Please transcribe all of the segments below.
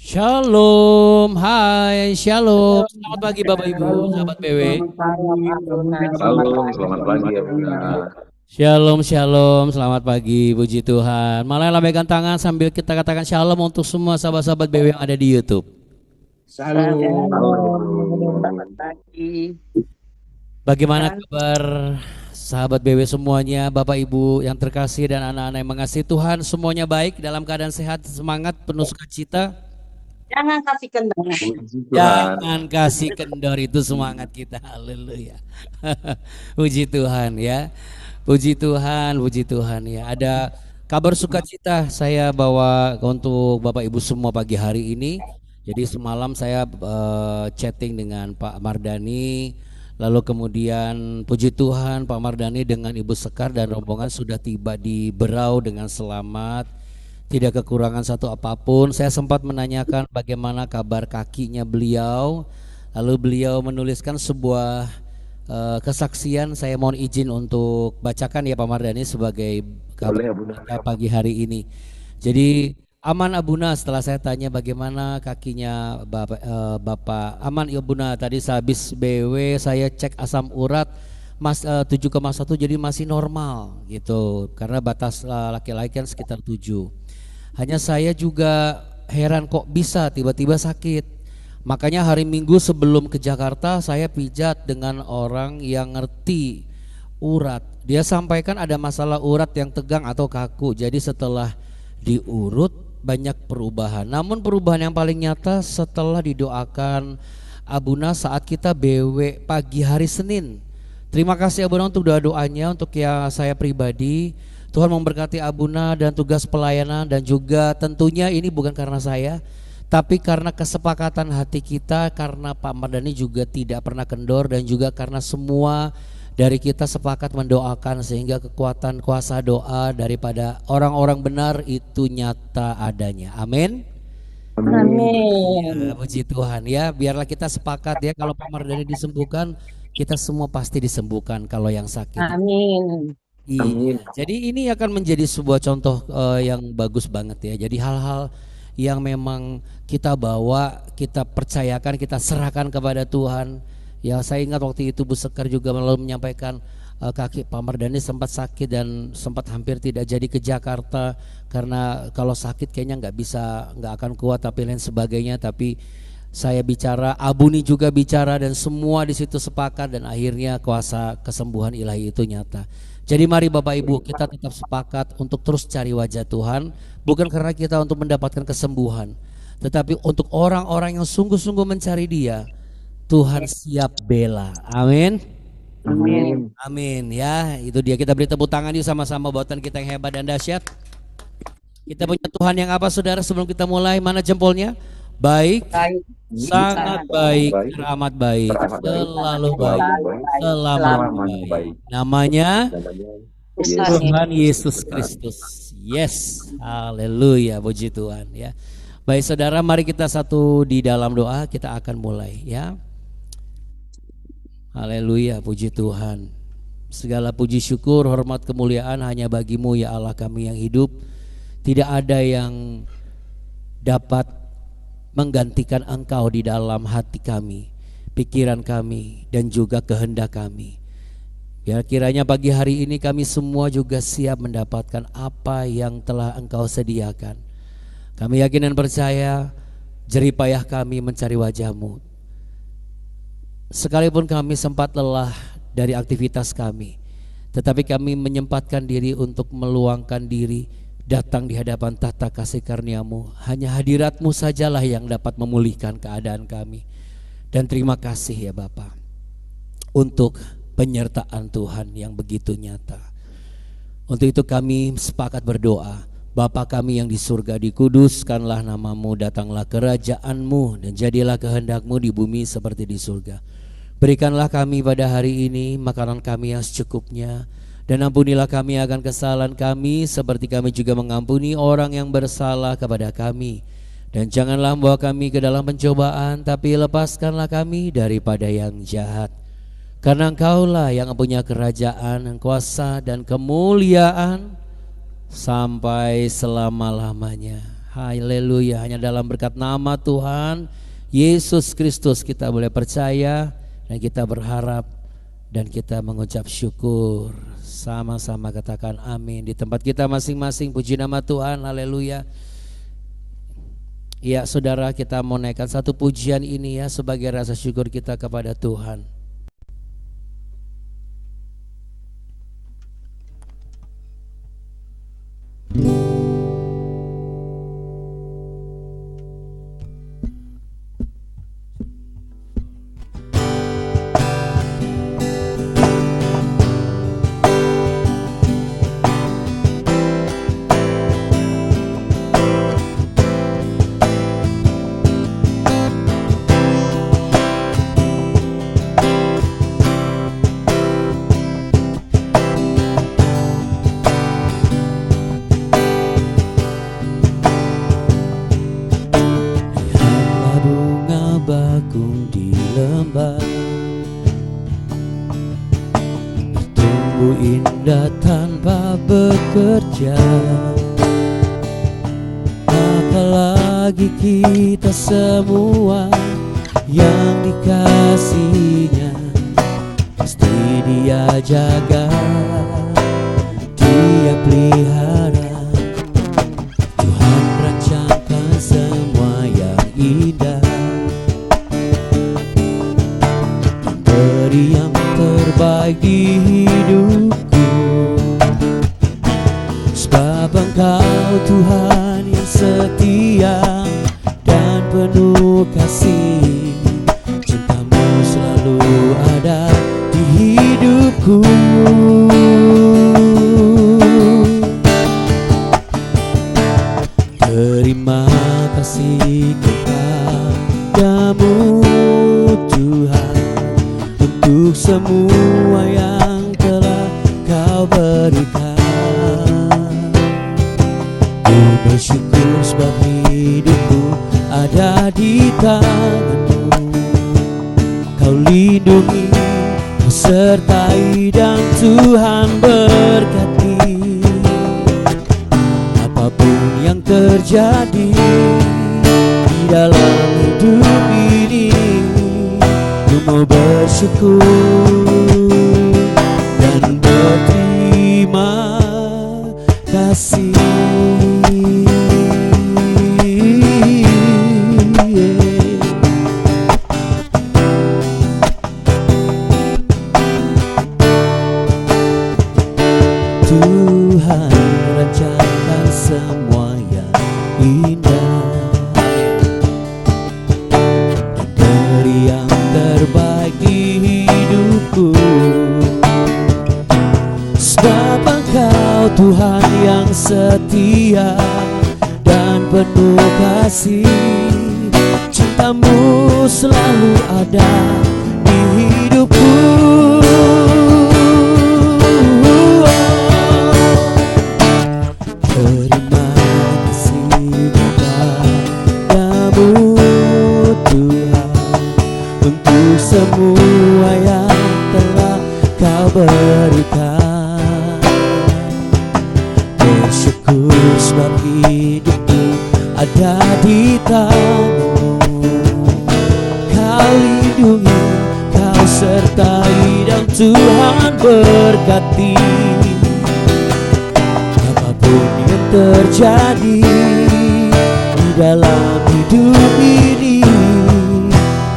Shalom, hai, shalom. Selamat pagi Bapak Ibu, sahabat BW. Halo, selamat pagi ya Bunda. Shalom, shalom, selamat pagi, puji Tuhan. Malah lambaikan tangan sambil kita katakan shalom untuk semua sahabat-sahabat BW yang ada di YouTube. Shalom. Halo. Selamat pagi. Bagaimana kabar sahabat BW semuanya, Bapak Ibu yang terkasih dan anak-anak yang mengasihi Tuhan, semuanya baik, dalam keadaan sehat, semangat, penuh sukacita. Jangan kasih kendor. Puji Tuhan. Jangan kasih kendor, itu semangat kita. Haleluya. Puji Tuhan ya. Puji Tuhan ya. Ada kabar sukacita saya bawa untuk Bapak Ibu semua pagi hari ini. Jadi semalam saya chatting dengan Pak Mardani, lalu kemudian puji Tuhan Pak Mardani dengan Ibu Sekar dan rombongan sudah tiba di Berau dengan selamat. Tidak kekurangan satu apapun. Saya sempat menanyakan bagaimana kabar kakinya beliau. Lalu beliau menuliskan sebuah kesaksian. Saya mohon izin untuk bacakan ya Pak Mardani sebagai kabar Boleh ya Bunda. pagi hari ini. Jadi aman Abuna, setelah saya tanya bagaimana kakinya Bapak aman ya Buna. Tadi sehabis BW saya cek asam urat 7,1 jadi masih normal gitu. Karena batas laki-laki kan sekitar 7. Hanya saya juga heran kok bisa tiba-tiba sakit. Makanya hari Minggu sebelum ke Jakarta saya pijat dengan orang yang ngerti urat. Dia sampaikan ada masalah urat yang tegang atau kaku. Jadi setelah diurut banyak perubahan. Namun perubahan yang paling nyata setelah didoakan Abuna saat kita BW pagi hari Senin. Terima kasih Abuna untuk doa-doanya, untuk ya saya pribadi. Tuhan memberkati Abuna dan tugas pelayanan, dan juga tentunya ini bukan karena saya, tapi karena kesepakatan hati kita, karena Pak Mardani juga tidak pernah kendor, dan juga karena semua dari kita sepakat mendoakan sehingga kekuatan kuasa doa daripada orang-orang benar itu nyata adanya. Amin. Amin. Ya, puji Tuhan ya, biarlah kita sepakat ya, kalau Pak Mardani disembuhkan, kita semua pasti disembuhkan kalau yang sakit. Amin. Iya, Amin. jadi ini akan menjadi sebuah contoh yang bagus banget ya. Jadi hal-hal yang memang kita bawa, kita percayakan, kita serahkan kepada Tuhan. Ya saya ingat waktu itu Bu Sekar juga lalu menyampaikan kaki Pak Mardani sempat sakit dan sempat hampir tidak jadi ke Jakarta karena kalau sakit kayaknya nggak akan kuat tapi lain sebagainya. Tapi saya bicara, Abuni juga bicara, dan semua di situ sepakat, dan akhirnya kuasa kesembuhan ilahi itu nyata. Jadi mari Bapak Ibu kita tetap sepakat untuk terus cari wajah Tuhan. Bukan karena kita untuk mendapatkan kesembuhan, tetapi untuk orang-orang yang sungguh-sungguh mencari Dia, Tuhan siap bela. Amin. Amin. Amin ya. Itu dia, kita beri tepuk tangan yuk sama-sama buatan kita yang hebat dan dahsyat. Kita punya Tuhan yang apa saudara, sebelum kita mulai, mana jempolnya? Baik, sangat baik, teramat baik, selalu baik, selamanya baik. Namanya Tuhan Yesus Kristus. Yes, haleluya, puji Tuhan ya. Baik saudara, mari kita satu di dalam doa, kita akan mulai ya. Haleluya, puji Tuhan. Segala puji syukur, hormat, kemuliaan hanya bagimu ya Allah kami yang hidup. Tidak ada yang dapat menggantikan Engkau di dalam hati kami, pikiran kami, dan juga kehendak kami. Biar kiranya pagi hari ini kami semua juga siap mendapatkan apa yang telah Engkau sediakan. Kami yakin dan percaya jerih payah kami mencari wajah-Mu. Sekalipun kami sempat lelah dari aktivitas kami, tetapi kami menyempatkan diri untuk meluangkan diri datang di hadapan tahta kasih karunia-Mu. Hanya hadirat-Mu sajalah yang dapat memulihkan keadaan kami. Dan terima kasih ya Bapa untuk penyertaan Tuhan yang begitu nyata. Untuk itu kami sepakat berdoa. Bapa kami yang di surga, dikuduskanlah nama-Mu, datanglah kerajaan-Mu, dan jadilah kehendak-Mu di bumi seperti di surga. Berikanlah kami pada hari ini makanan kami yang secukupnya, dan ampunilah kami akan kesalahan kami seperti kami juga mengampuni orang yang bersalah kepada kami. Dan janganlah membawa kami ke dalam pencobaan, tapi lepaskanlah kami daripada yang jahat. Karena Engkaulah yang punya kerajaan, kuasa, dan kemuliaan sampai selama-lamanya. Haleluya. Hanya dalam berkat nama Tuhan Yesus Kristus kita boleh percaya dan kita berharap dan kita mengucap syukur. Sama-sama katakan amin di tempat kita masing-masing. Puji nama Tuhan. Haleluya. Ya saudara, kita mau naikkan satu pujian ini ya sebagai rasa syukur kita kepada Tuhan. Apalagi kita semua yang dikasihinya, pasti Dia jaga, Dia pelihara. Tuhan rancangkan semua yang indah, beri yang terbaik di hidupku. Sebab Engkau Tuhan yang setia dan penuh kasih, cinta-Mu selalu ada di hidupku. Terima kasih kepada-Mu Tuhan untuk semua yang telah Kau berikan. Bersyukur sebab hidupku ada di tangan-Mu. Kau lindungi, Kau sertai dan Tuhan berkati. Apapun yang terjadi di dalam hidup ini, Ku mau bersyukur dan berterima kasih. Tuhan rancangkan semua yang indah, dari yang terbaik di hidupku. Sebab Engkau Tuhan yang setia dan penuh kasih, cinta-Mu selalu ada di hidupku. Terima kasih kepada-Mu Tuhan untuk semua yang telah Kau berikan. Bersyukur sebab hidupku ada di tangan-Mu. Kau lindungi, Kau sertai dan Tuhan berkati. Apapun yang terjadi di dalam hidup ini,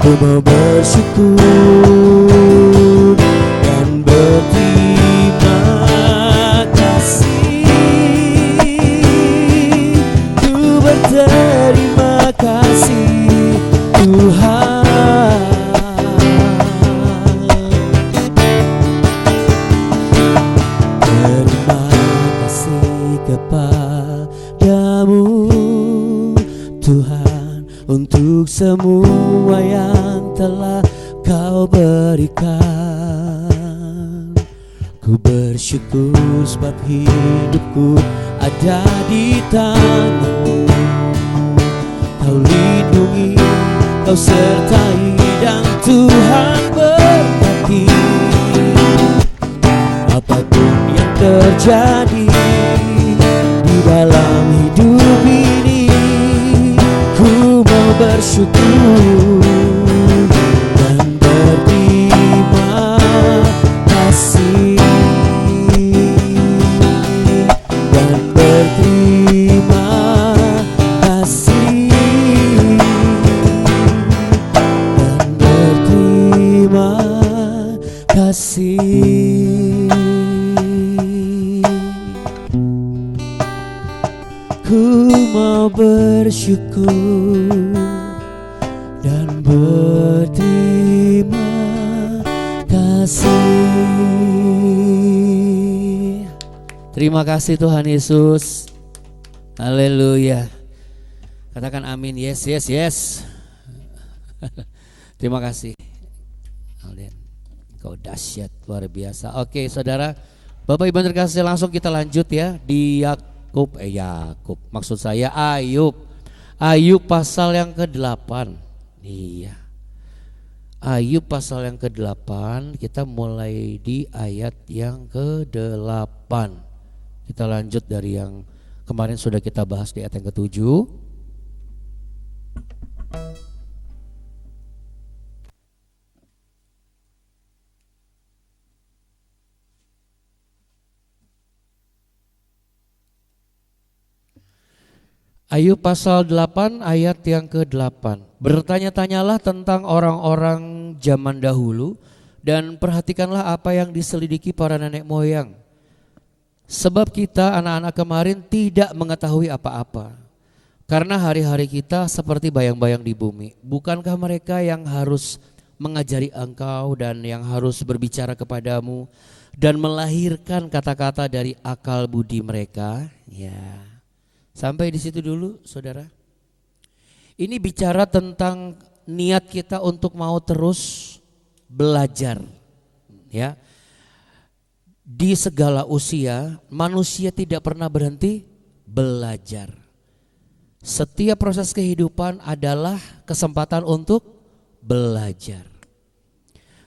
Ku mau bersyukur dan berterima kasih. Ku berterima kasih Tuhan. Terima kasih kepada-Mu Tuhan untuk semua yang telah Kau berikan. Ku bersyukur sebab hidupku ada di tangan-Mu. Kau lindungi, Kau sertai dan Tuhan berkati. Apapun yang terjadi di dalam hidup ini, mau bersyukur dan berterima kasih. Terima kasih Tuhan Yesus. Haleluya. Katakan amin. Yes, yes, yes. Terima kasih Alden. Kau dahsyat, luar biasa. Oke saudara, Bapak Ibu terkasih, langsung kita lanjut ya. Di Yakub, maksud saya Ayub. Ayub pasal yang ke-8. Iya, Ayub pasal yang ke-8. Kita mulai di ayat yang ke-8. Kita lanjut dari yang kemarin sudah kita bahas di ayat yang ke-7. Ayub pasal 8 ayat yang ke-8. Bertanya-tanyalah tentang orang-orang zaman dahulu dan perhatikanlah apa yang diselidiki para nenek moyang. Sebab kita anak-anak kemarin tidak mengetahui apa-apa. Karena hari-hari kita seperti bayang-bayang di bumi. Bukankah mereka yang harus mengajari engkau dan yang harus berbicara kepadamu dan melahirkan kata-kata dari akal budi mereka? Ya. Sampai di situ dulu saudara. Ini bicara tentang niat kita untuk mau terus belajar. Ya. Di segala usia manusia tidak pernah berhenti belajar. Setiap proses kehidupan adalah kesempatan untuk belajar.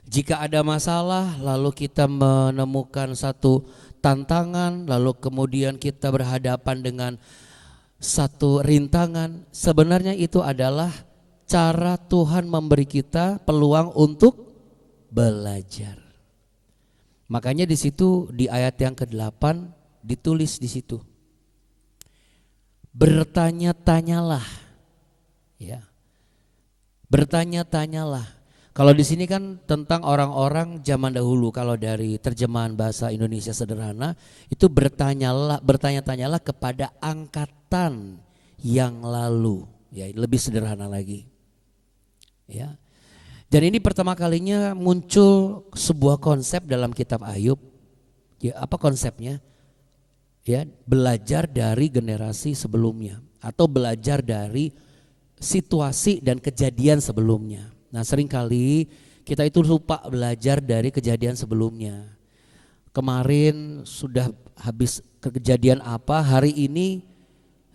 Jika ada masalah lalu kita menemukan satu tantangan, lalu kemudian kita berhadapan dengan satu rintangan, sebenarnya itu adalah cara Tuhan memberi kita peluang untuk belajar. Makanya di situ di ayat yang ke-8 ditulis di situ. Bertanya-tanyalah. Ya. Bertanya-tanyalah. Kalau di sini kan tentang orang-orang zaman dahulu, kalau dari terjemahan bahasa Indonesia sederhana itu bertanya-tanyalah kepada angkatan yang lalu, ya lebih sederhana lagi. Ya. Dan ini pertama kalinya muncul sebuah konsep dalam kitab Ayub. Ya, apa konsepnya? Ya, belajar dari generasi sebelumnya atau belajar dari situasi dan kejadian sebelumnya. Nah, seringkali kita itu lupa belajar dari kejadian sebelumnya. Kemarin sudah habis kejadian apa, hari ini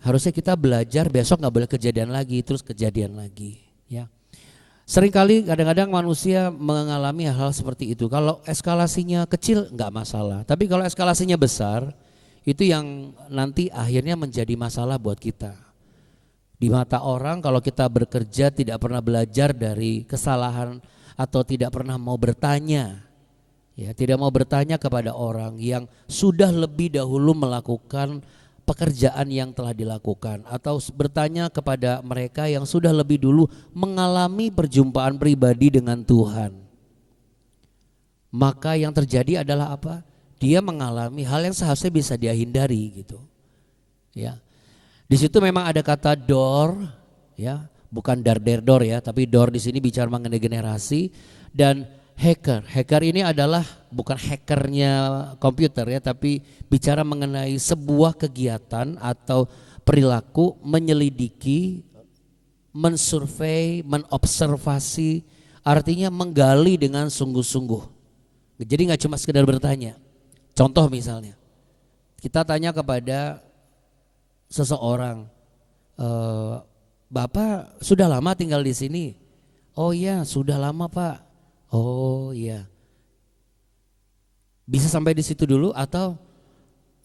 harusnya kita belajar, besok nggak boleh kejadian lagi, terus kejadian lagi. Ya, seringkali kadang-kadang manusia mengalami hal seperti itu. Kalau eskalasinya kecil nggak masalah, tapi kalau eskalasinya besar, itu yang nanti akhirnya menjadi masalah buat kita. Di mata orang kalau kita bekerja tidak pernah belajar dari kesalahan atau tidak pernah mau bertanya, ya tidak mau bertanya kepada orang yang sudah lebih dahulu melakukan pekerjaan yang telah dilakukan, atau bertanya kepada mereka yang sudah lebih dulu mengalami perjumpaan pribadi dengan Tuhan. Maka yang terjadi adalah apa? Dia mengalami hal yang seharusnya bisa dia hindari gitu. Ya. Di situ memang ada kata door, ya, bukan dor ya, tapi door di sini bicara mengenai generasi, dan hacker. Hacker ini adalah bukan hackernya komputer ya, tapi bicara mengenai sebuah kegiatan atau perilaku menyelidiki, mensurvei, menobservasi, artinya menggali dengan sungguh-sungguh. Jadi nggak cuma sekedar bertanya. Contoh misalnya, kita tanya kepada seseorang, Bapak sudah lama tinggal di sini? Oh iya, sudah lama Pak. Oh iya. Bisa sampai di situ dulu atau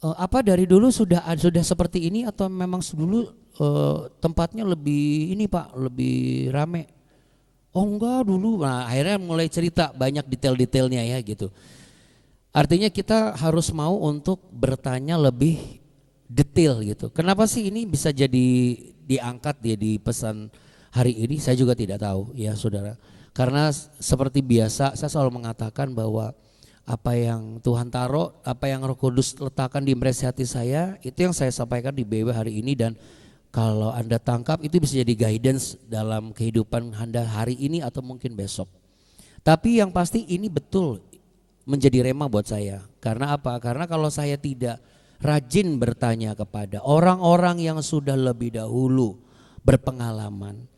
apa dari dulu sudah seperti ini atau memang dulu tempatnya lebih ini Pak, lebih rame? Oh enggak dulu. Nah, akhirnya mulai cerita banyak detail-detailnya ya gitu. Artinya kita harus mau untuk bertanya lebih detail gitu. Kenapa sih ini bisa jadi diangkat dia di pesan hari ini? Saya juga tidak tahu ya saudara. Karena seperti biasa saya selalu mengatakan bahwa apa yang Tuhan taruh, apa yang Roh Kudus letakkan di impresi hati saya, itu yang saya sampaikan di BW hari ini. Dan kalau Anda tangkap itu bisa jadi guidance dalam kehidupan Anda hari ini atau mungkin besok. Tapi yang pasti ini betul menjadi rema buat saya. Karena apa? Karena kalau saya tidak rajin bertanya kepada orang-orang yang sudah lebih dahulu berpengalaman.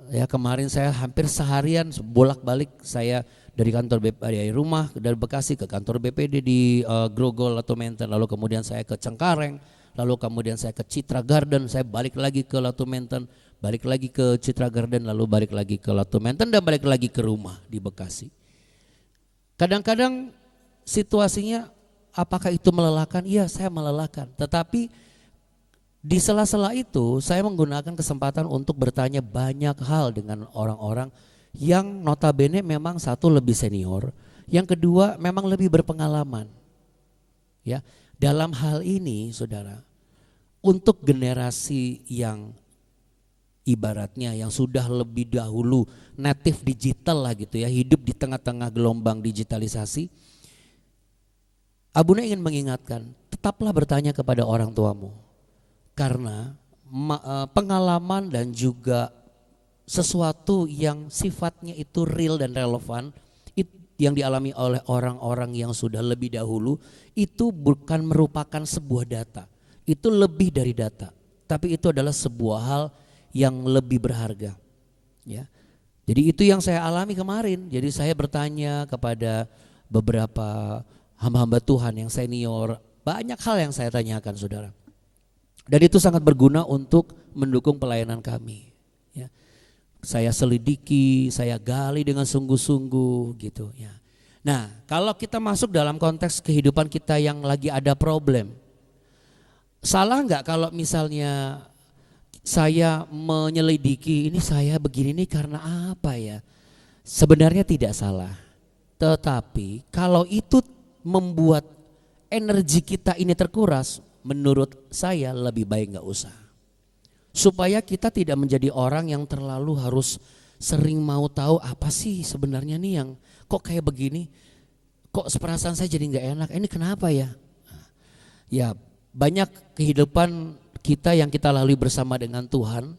Ya, kemarin saya hampir seharian bolak-balik saya dari kantor dari rumah dari Bekasi ke kantor BPD di Grogol atau Menten, lalu kemudian saya ke Cengkareng, lalu kemudian saya ke Citra Garden, saya balik lagi ke Latu Menten, balik lagi ke Citra Garden, lalu balik lagi ke Latu Menten dan balik lagi ke rumah di Bekasi. Kadang-kadang situasinya apakah itu melelahkan? Iya, saya melelahkan. Tetapi di sela-sela itu saya menggunakan kesempatan untuk bertanya banyak hal dengan orang-orang yang notabene memang satu lebih senior, yang kedua memang lebih berpengalaman. Ya, dalam hal ini saudara, untuk generasi yang ibaratnya yang sudah lebih dahulu native digital lah gitu ya, hidup di tengah-tengah gelombang digitalisasi, Abuna ingin mengingatkan, tetaplah bertanya kepada orang tuamu. Karena pengalaman dan juga sesuatu yang sifatnya itu real dan relevan yang dialami oleh orang-orang yang sudah lebih dahulu itu bukan merupakan sebuah data. Itu lebih dari data, tapi itu adalah sebuah hal yang lebih berharga. Ya. Jadi itu yang saya alami kemarin. Jadi saya bertanya kepada beberapa hamba-hamba Tuhan yang senior, banyak hal yang saya tanyakan saudara. Dan itu sangat berguna untuk mendukung pelayanan kami. Ya. Saya selidiki, saya gali dengan sungguh-sungguh gitu ya. Nah, kalau kita masuk dalam konteks kehidupan kita yang lagi ada problem, salah nggak kalau misalnya saya menyelidiki ini saya begini nih karena apa ya? Sebenarnya tidak salah. Tetapi kalau itu membuat energi kita ini terkuras, menurut saya lebih baik nggak usah. Supaya kita tidak menjadi orang yang terlalu harus sering mau tahu apa sih sebenarnya nih yang kok kayak begini, kok perasaan saya jadi nggak enak, ini kenapa ya? Ya banyak kehidupan kita yang kita lalui bersama dengan Tuhan,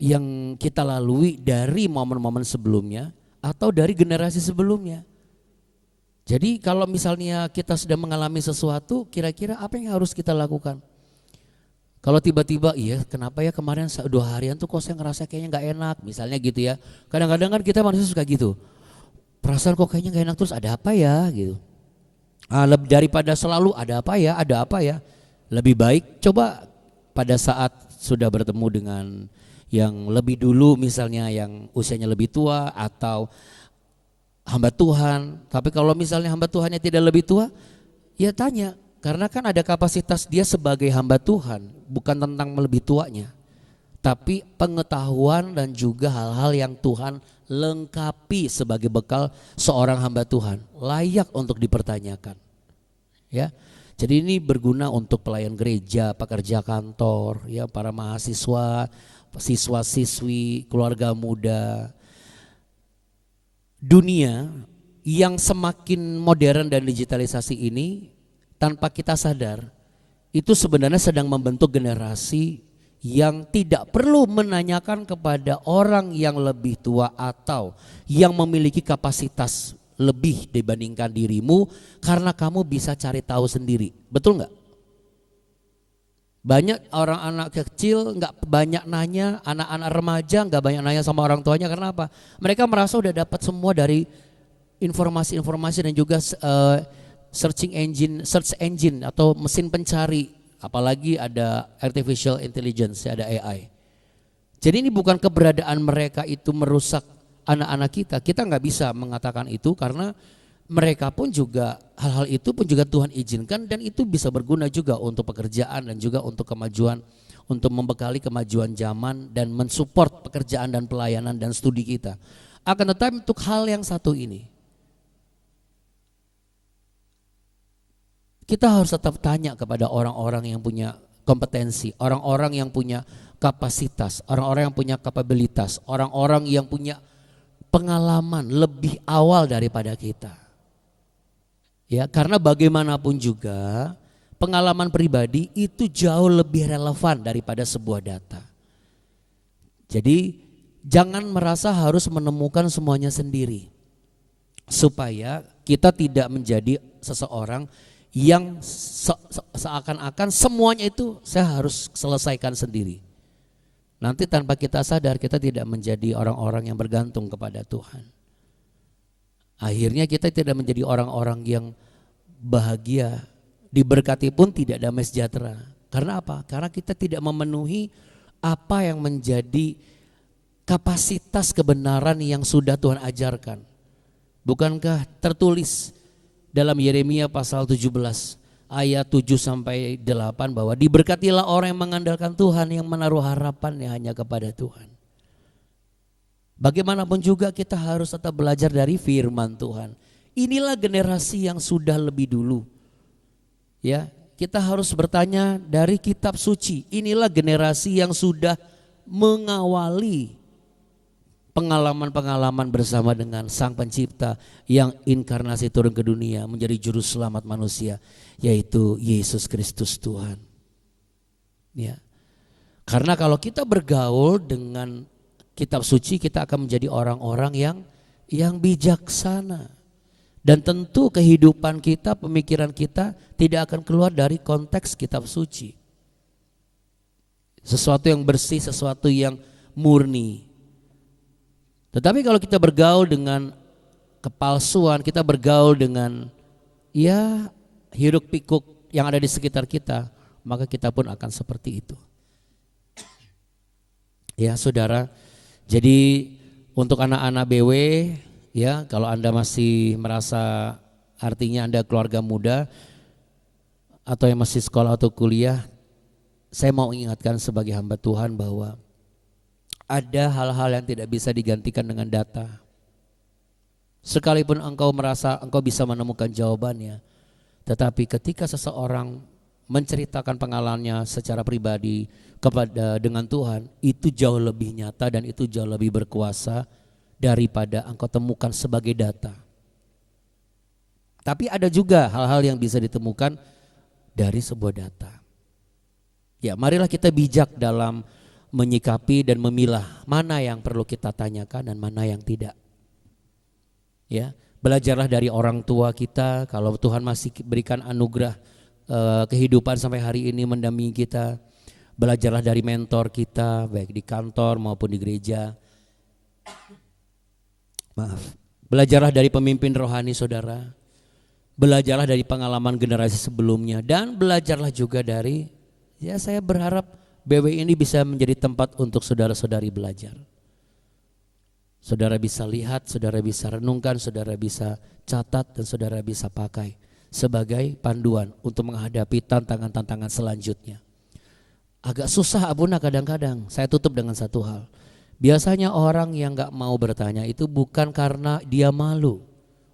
yang kita lalui dari momen-momen sebelumnya atau dari generasi sebelumnya. Jadi kalau misalnya kita sudah mengalami sesuatu, kira-kira apa yang harus kita lakukan? Kalau tiba-tiba iya kenapa ya kemarin 2 harian tuh kok saya ngerasa kayaknya gak enak misalnya gitu ya. Kadang-kadang kan kita manusia suka gitu. Perasaan kok kayaknya gak enak terus ada apa ya gitu. Daripada selalu ada apa ya. Lebih baik coba pada saat sudah bertemu dengan yang lebih dulu misalnya yang usianya lebih tua atau hamba Tuhan. Tapi kalau misalnya hamba Tuhannya tidak lebih tua ya tanya. Karena kan ada kapasitas dia sebagai hamba Tuhan, bukan tentang lebih tuanya. Tapi pengetahuan dan juga hal-hal yang Tuhan lengkapi sebagai bekal seorang hamba Tuhan, layak untuk dipertanyakan. Ya. Jadi ini berguna untuk pelayan gereja, pekerja kantor, ya para mahasiswa, siswa-siswi, keluarga muda. Dunia yang semakin modern dan digitalisasi ini tanpa kita sadar, itu sebenarnya sedang membentuk generasi yang tidak perlu menanyakan kepada orang yang lebih tua atau yang memiliki kapasitas lebih dibandingkan dirimu karena kamu bisa cari tahu sendiri. Betul nggak? Banyak orang anak kecil nggak banyak nanya, anak-anak remaja nggak banyak nanya sama orang tuanya karena apa? Mereka merasa udah dapat semua dari informasi-informasi dan juga search engine atau mesin pencari, apalagi ada artificial intelligence, ada AI. Jadi ini bukan keberadaan mereka itu merusak anak-anak kita. Kita nggak bisa mengatakan itu karena mereka pun juga hal-hal itu pun juga Tuhan izinkan dan itu bisa berguna juga untuk pekerjaan dan juga untuk kemajuan, untuk membekali kemajuan zaman dan mensupport pekerjaan dan pelayanan dan studi kita. Akan tetapi untuk hal yang satu ini, kita harus tetap tanya kepada orang-orang yang punya kompetensi, orang-orang yang punya kapasitas, orang-orang yang punya kapabilitas, orang-orang yang punya pengalaman lebih awal daripada kita. Ya, karena bagaimanapun juga pengalaman pribadi itu jauh lebih relevan daripada sebuah data. Jadi jangan merasa harus menemukan semuanya sendiri. Supaya kita tidak menjadi seseorang yang seakan-akan semuanya itu saya harus selesaikan sendiri. Nanti tanpa kita sadar kita tidak menjadi orang-orang yang bergantung kepada Tuhan. Akhirnya kita tidak menjadi orang-orang yang bahagia, diberkati pun tidak damai sejahtera. Karena apa? Karena kita tidak memenuhi apa yang menjadi kapasitas kebenaran yang sudah Tuhan ajarkan. Bukankah tertulis dalam Yeremia pasal 17 ayat 7 sampai 8 bahwa diberkatilah orang yang mengandalkan Tuhan, yang menaruh harapannya hanya kepada Tuhan. Bagaimanapun juga kita harus tetap belajar dari firman Tuhan. Inilah generasi yang sudah lebih dulu. Ya, kita harus bertanya dari kitab suci. Inilah generasi yang sudah mengawali pengalaman-pengalaman bersama dengan Sang Pencipta yang inkarnasi turun ke dunia menjadi juru selamat manusia, yaitu Yesus Kristus Tuhan. Ya. Karena kalau kita bergaul dengan kitab suci, kita akan menjadi orang-orang yang bijaksana. Dan tentu kehidupan kita, pemikiran kita tidak akan keluar dari konteks kitab suci. Sesuatu yang bersih, sesuatu yang murni. Tetapi kalau kita bergaul dengan kepalsuan, kita bergaul dengan ya hiruk pikuk yang ada di sekitar kita, maka kita pun akan seperti itu. Ya saudara, jadi untuk anak-anak BW, ya kalau Anda masih merasa artinya Anda keluarga muda atau yang masih sekolah atau kuliah, saya mau ingatkan sebagai hamba Tuhan bahwa ada hal-hal yang tidak bisa digantikan dengan data. Sekalipun engkau merasa engkau bisa menemukan jawabannya, tetapi ketika seseorang menceritakan pengalamannya secara pribadi dengan Tuhan, itu jauh lebih nyata dan itu jauh lebih berkuasa daripada engkau temukan sebagai data. Tapi ada juga hal-hal yang bisa ditemukan dari sebuah data. Ya, marilah kita bijak dalam menyikapi dan memilah mana yang perlu kita tanyakan dan mana yang tidak. Ya, belajarlah dari orang tua kita. Kalau Tuhan masih berikan anugerah kehidupan sampai hari ini mendampingi kita, belajarlah dari mentor kita baik di kantor maupun di gereja. Belajarlah dari pemimpin rohani saudara. Belajarlah dari pengalaman generasi sebelumnya dan belajarlah juga dari, ya saya berharap BW ini bisa menjadi tempat untuk saudara-saudari belajar. Saudara bisa lihat, saudara bisa renungkan, saudara bisa catat dan saudara bisa pakai sebagai panduan untuk menghadapi tantangan-tantangan selanjutnya. Agak susah Abuna kadang-kadang. Saya tutup dengan satu hal. Biasanya orang yang gak mau bertanya itu bukan karena dia malu.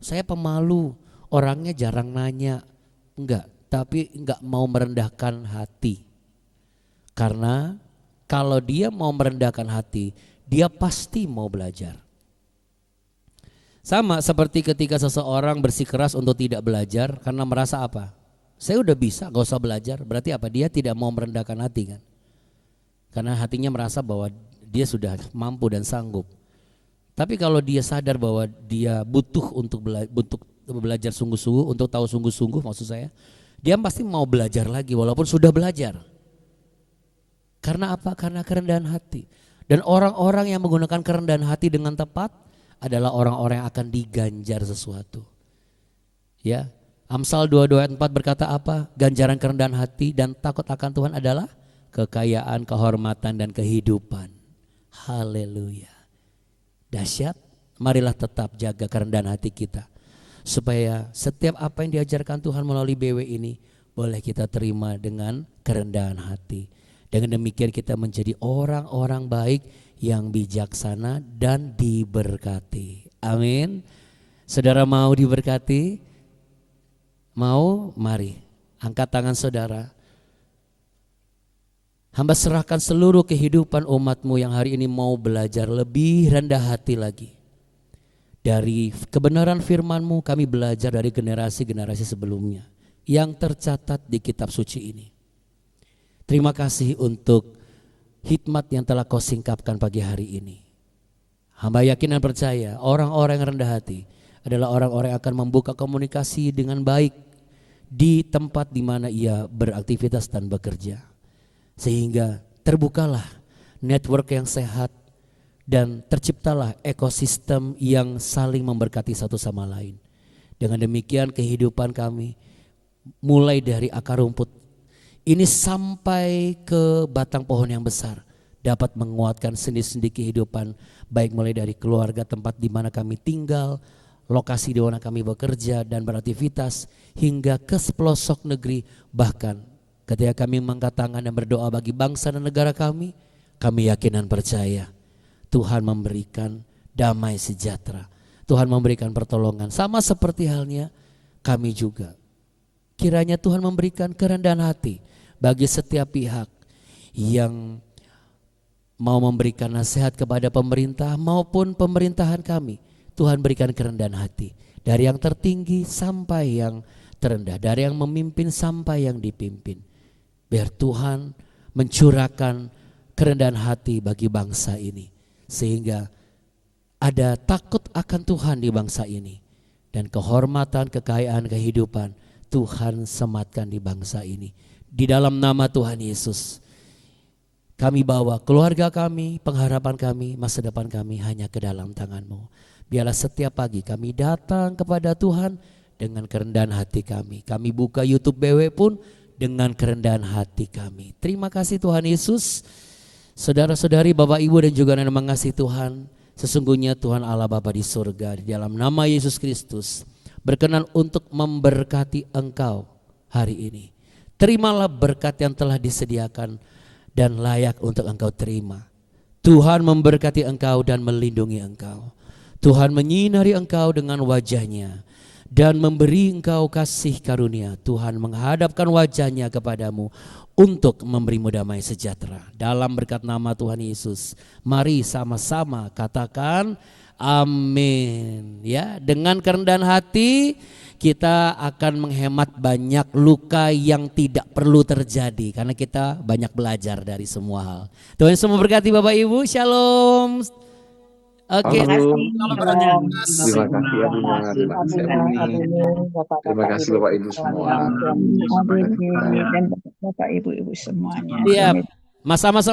Saya pemalu, orangnya jarang nanya. Enggak, tapi gak mau merendahkan hati. Karena kalau dia mau merendahkan hati, dia pasti mau belajar. Sama seperti ketika seseorang bersikeras untuk tidak belajar karena merasa apa? Saya udah bisa, gak usah belajar. Berarti apa? Dia tidak mau merendahkan hati kan? Karena hatinya merasa bahwa dia sudah mampu dan sanggup. Tapi kalau dia sadar bahwa dia butuh untuk belajar sungguh-sungguh, untuk tahu sungguh-sungguh maksud saya, dia pasti mau belajar lagi walaupun sudah belajar. Karena apa? Karena kerendahan hati. Dan orang-orang yang menggunakan kerendahan hati dengan tepat adalah orang-orang yang akan diganjar sesuatu. Ya, Amsal 22 ayat 4 berkata apa? Ganjaran kerendahan hati dan takut akan Tuhan adalah kekayaan, kehormatan dan kehidupan. Haleluya. Dahsyat. Marilah tetap jaga kerendahan hati kita. Supaya setiap apa yang diajarkan Tuhan melalui BW ini boleh kita terima dengan kerendahan hati. Dengan demikian kita menjadi orang-orang baik yang bijaksana dan diberkati. Amin. Saudara mau diberkati? Mau? Mari angkat tangan saudara. Hamba serahkan seluruh kehidupan umatmu yang hari ini mau belajar lebih rendah hati lagi. Dari kebenaran firman-Mu kami belajar dari generasi-generasi sebelumnya yang tercatat di kitab suci ini. Terima kasih untuk hikmat yang telah Kau singkapkan pagi hari ini. Hamba yakin dan percaya orang-orang yang rendah hati adalah orang-orang yang akan membuka komunikasi dengan baik di tempat di mana ia beraktivitas dan bekerja. Sehingga terbukalah network yang sehat dan terciptalah ekosistem yang saling memberkati satu sama lain. Dengan demikian kehidupan kami mulai dari akar rumput ini sampai ke batang pohon yang besar dapat menguatkan sendi-sendi kehidupan, baik mulai dari keluarga, tempat di mana kami tinggal, lokasi di mana kami bekerja dan beraktivitas, hingga ke pelosok negeri. Bahkan ketika kami mengangkat tangan dan berdoa bagi bangsa dan negara kami yakin dan percaya Tuhan memberikan damai sejahtera, Tuhan memberikan pertolongan. Sama seperti halnya kami juga. Kiranya Tuhan memberikan kerendahan hati bagi setiap pihak yang mau memberikan nasihat kepada pemerintah maupun pemerintahan kami. Tuhan berikan kerendahan hati, dari yang tertinggi sampai yang terendah, dari yang memimpin sampai yang dipimpin. Biar Tuhan mencurahkan kerendahan hati bagi bangsa ini, sehingga ada takut akan Tuhan di bangsa ini, dan kehormatan, kekayaan, kehidupan Tuhan sematkan di bangsa ini. Di dalam nama Tuhan Yesus kami bawa keluarga kami, pengharapan kami, masa depan kami hanya ke dalam tangan-Mu. Biarlah setiap pagi kami datang kepada Tuhan dengan kerendahan hati kami. Kami buka YouTube BW pun dengan kerendahan hati kami. Terima kasih Tuhan Yesus. Saudara-saudari, Bapak Ibu dan juga anak mengasihi Tuhan, sesungguhnya Tuhan Allah Bapa di surga di dalam nama Yesus Kristus berkenan untuk memberkati engkau hari ini. Terimalah berkat yang telah disediakan dan layak untuk engkau terima. Tuhan memberkati engkau dan melindungi engkau. Tuhan menyinari engkau dengan wajah-Nya dan memberi engkau kasih karunia. Tuhan menghadapkan wajah-Nya kepadamu untuk memberimu damai sejahtera. Dalam berkat nama Tuhan Yesus, mari sama-sama katakan amin. Ya, dengan kerendahan hati kita akan menghemat banyak luka yang tidak perlu terjadi karena kita banyak belajar dari semua hal. Tuhan Yesus memberkati Bapak Ibu. Shalom. Oke. Halo. Terima Terima kasih Abuna, terima kasih Abuni. Terima kasih Bapak Ibu semua. kasih. Terima kasih. dan Bapak Ibu-ibu semuanya. Siap. Mas sama-sama